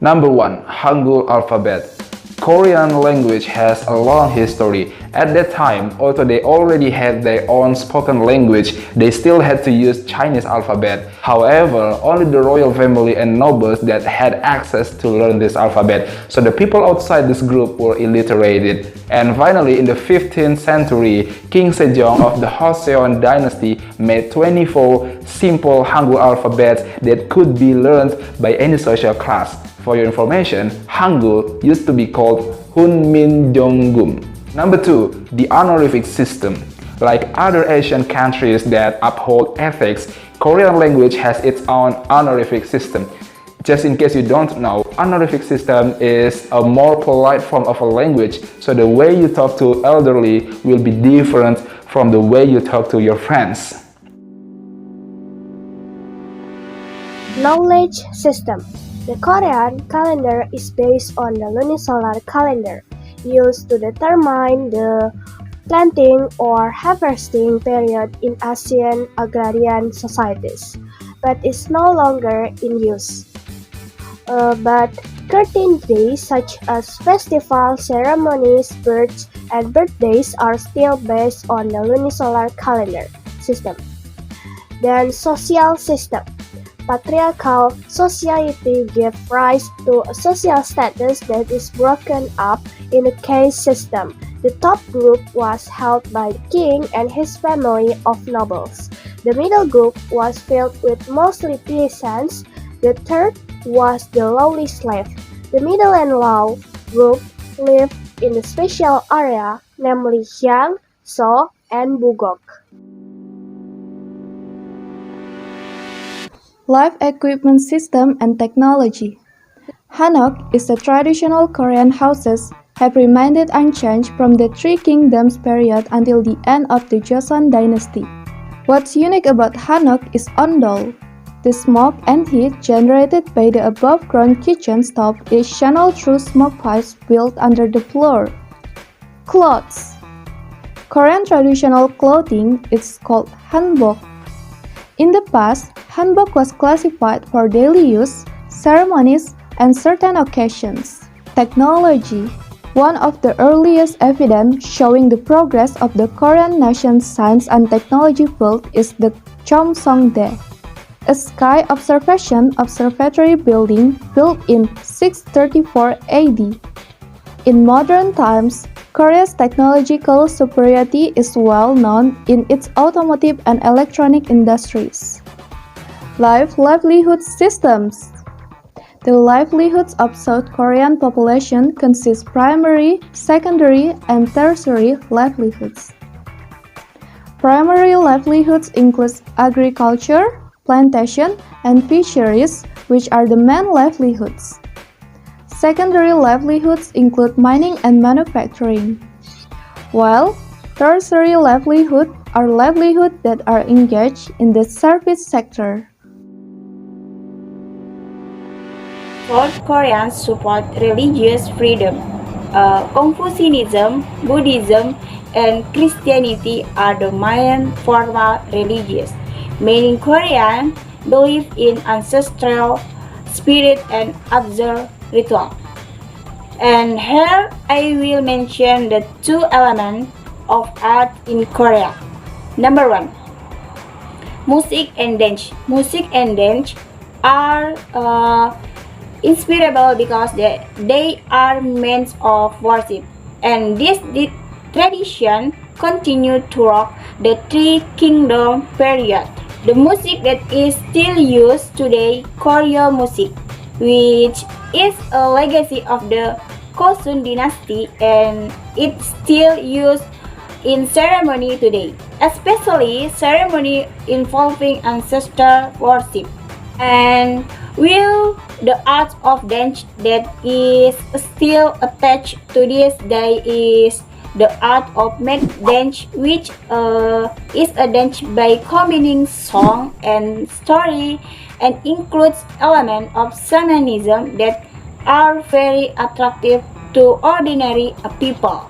Number 1. Hangul alphabet. Korean language has a long history. At that time, although they already had their own spoken language, they still had to use Chinese alphabet. However, only the royal family and nobles that had access to learn this alphabet. So the people outside this group were illiterated. And finally, in the 15th century, King Sejong of the Joseon dynasty made 24 simple Hangul alphabets that could be learned by any social class. For your information, Hangul used to be called Hunminjeongeum. Number 2. The honorific system. Like other Asian countries that uphold ethics, Korean language has its own honorific system. Just in case you don't know, honorific system is a more polite form of a language, so the way you talk to elderly will be different from the way you talk to your friends. Knowledge system. The Korean calendar is based on the lunisolar calendar, used to determine the planting or harvesting period in Asian agrarian societies, but is no longer in use. But certain days such as festivals, ceremonies, births, and birthdays are still based on the lunisolar calendar system. Then social system. Patriarchal society gave rise to a social status that is broken up in a caste system. The top group was held by the king and his family of nobles. The middle group was filled with mostly peasants. The third was the lowly slave. The middle and low group lived in a special area, namely Hyang, So, and Bugok. Life equipment system and technology. Hanok is the traditional Korean houses have remained unchanged from the Three Kingdoms period until the end of the Joseon dynasty. What's unique about Hanok is ondol. The smoke and heat generated by the above-ground kitchen stove is channeled through smoke pipes built under the floor. Clothes. Korean traditional clothing is called hanbok. In the past, hanbok was classified for daily use, ceremonies, and certain occasions. Technology. One of the earliest evidence showing the progress of the Korean nation's science and technology field is the Cheomseongdae, a sky observatory building built in 634 AD. In modern times, Korea's technological superiority is well known in its automotive and electronic industries. Livelihood systems. The livelihoods of South Korean population consist primary, secondary, and tertiary livelihoods. Primary livelihoods include agriculture, plantation, and fisheries, which are the main livelihoods. Secondary livelihoods include mining and manufacturing, while tertiary livelihoods are livelihoods that are engaged in the service sector. South Koreans support religious freedom. Confucianism, Buddhism, and Christianity are the main formal religions. Many Koreans believe in ancestral spirit and observe ritual. And here I will mention the two elements of art in Korea. Number 1, music and dance. Music and dance are inspirable because they are means of worship, and this tradition continued throughout the Three Kingdom period. The music that is still used today, Koryo music, which is a legacy of the Joseon dynasty, and it's still used in ceremony today, especially ceremony involving ancestor worship. And will the art of dance that is still attached to this day is the art of make dance, which is a dance by combining song and story and includes elements of shamanism that are very attractive to ordinary people.